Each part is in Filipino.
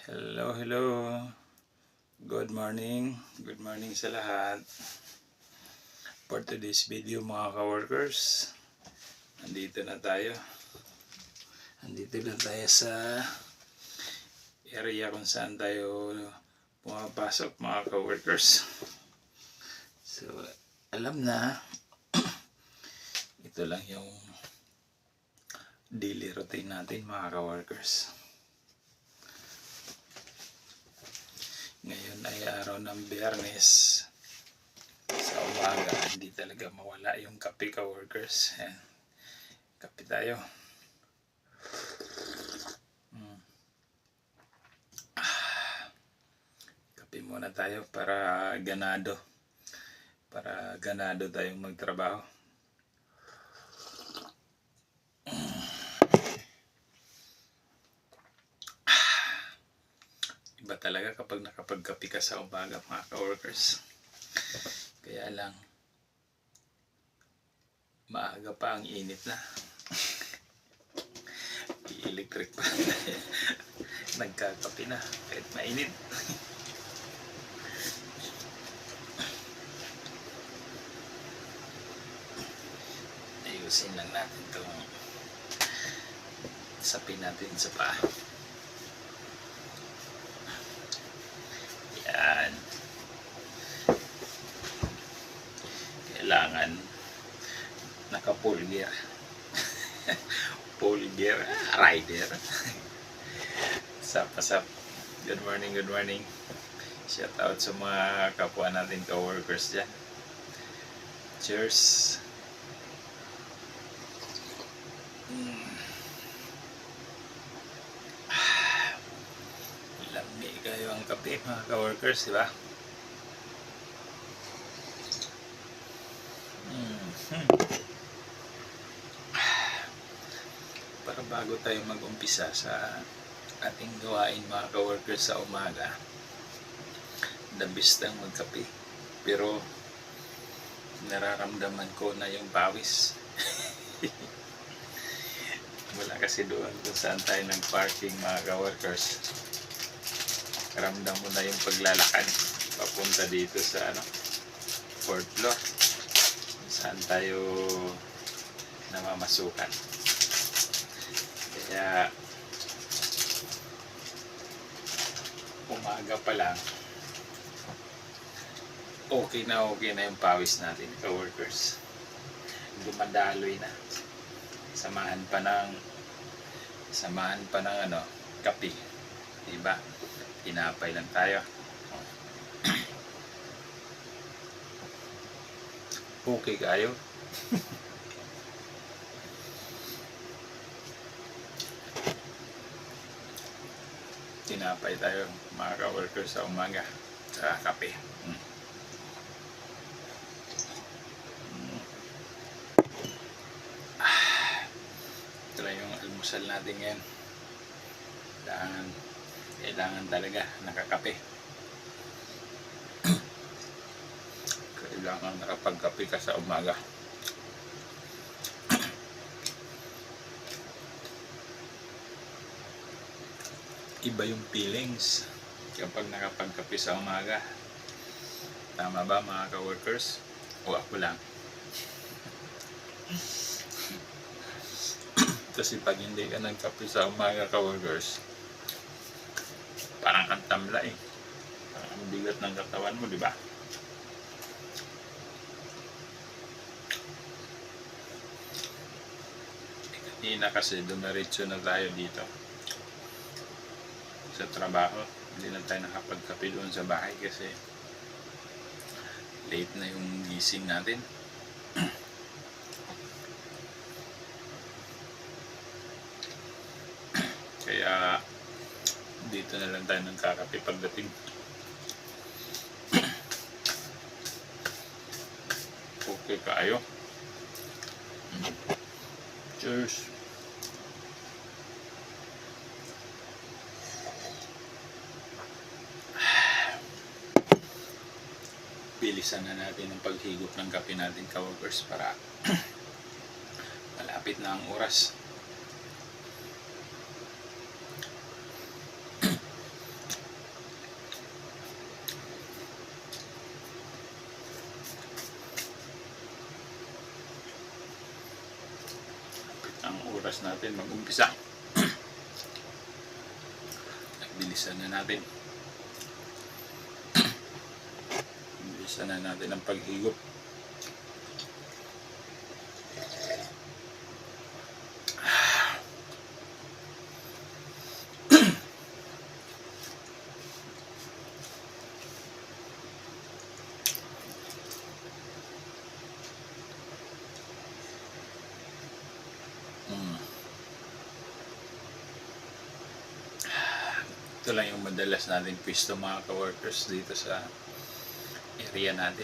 Hello, hello. Good morning. Good morning sa lahat. For today's video mga ka-workers, nandito na tayo. Nandito na tayo sa area kung saan tayo pumapasok mga ka-workers. So, alam na, ito lang yung daily routine natin mga ka-workers. Ngayon ay araw ng Biyernes. Sa umaga, hindi talaga mawala yung kape ka-workers. Ayan. Kape tayo. Kape muna tayo para ganado. Para ganado tayong magtrabaho. Iba talaga kapag nakapagkape ka sa umaga mga ka-workers. Kaya lang, maaga pa ang init na. I-electric pa. Nagkakape na kahit mainit. Ayusin lang natin itong sapin natin sa paa. Yan. Kailangan naka-full gear. Full gear rider. Sap. Good morning, good morning. Shout out sa mga kapwa natin ka-workers dyan. Cheers. Lamig kayo ang kape mga ka-workers, di ba? Para bago tayo mag-umpisa sa ating gawain mga ka-workers sa umaga, the best ang magkape. Pero nararamdaman ko na yung pawis. Wala kasi doon kung saan tayo nag-parking mga ka-workers. Ramdam mo na yung paglalakad papunta dito sa 4th floor saan tayo namamasukan. Kaya umaga pa lang okay na yung pawis natin ka-workers. Dumadaloy na. Samahan pa ng kape, diba? Tinapay lang tayo. Okay kayo. Tinapay tayo mga ka-workers sa umaga sa kape. Ito lang yung almusal natin ngayon. Kailangan talaga nakakape. Kailangan nakapagkape ka sa umaga. Iba yung feelings kapag nakapagkape sa umaga. Tama ba mga ka-workers? O ako lang? Kasi pag hindi ka nagkape sa umaga ka-workers, parang kang tamla eh. Parang ang bigat ng katawan mo, di ba? Kanina kasi dumiretso na tayo dito sa trabaho. Hindi na tayo nakapagkape doon sa bahay kasi late na yung gising natin. Kaya dito na lang tayo nagkakape pagdating. Okay kayo. Cheers. Bilisan na natin ang paghigop ng kape natin ka-workers para malapit na ang oras. oras natin mag-umpisa. Bilisan na natin. Bilisan na natin ang paghigop. Ito lang yung madalas nating pwesto mga ka-workers dito sa area natin.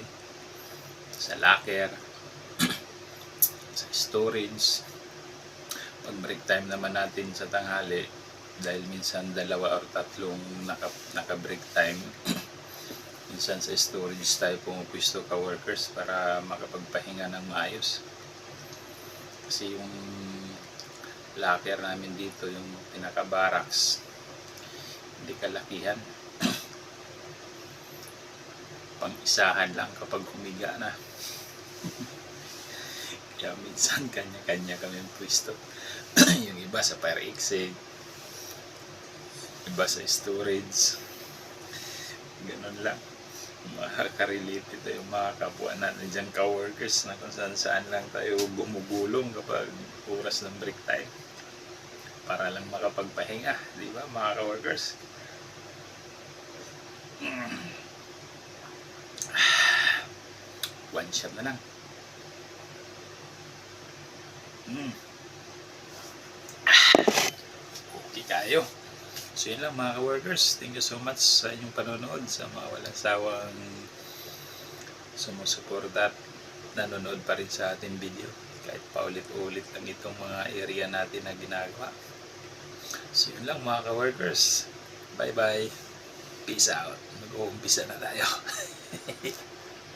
Sa locker, sa storage. Pag break time naman natin sa tanghali, dahil minsan 2 or 3 naka-break time, minsan sa storage tayo pumupwesto ka-workers para makapagpahinga ng maayos. Kasi yung locker namin dito, yung pinaka-barracks, hindi kalakihan. Pang-isahan lang kapag humiga na. Kaya minsan kanya-kanya kami pwesto. Yung iba sa fire exit, iba sa storage. Ganun lang. Makaka-relate ito yung mga kapwa natin dyan ka-workers na kung saan lang tayo gumugulong kapag oras ng break time para lang makapagpahinga, di ba mga ka-workers? One shot na lang. Okay kayo. So yun lang mga ka-workers. Thank you so much sa inyong panonood, sa mga walang sawang sumusuporta at nanonood pa rin sa ating video. Kahit paulit-ulit lang itong mga area natin na ginagawa. So yun lang mga ka-workers. Bye bye. Peace out. Mag-uumpisa na tayo.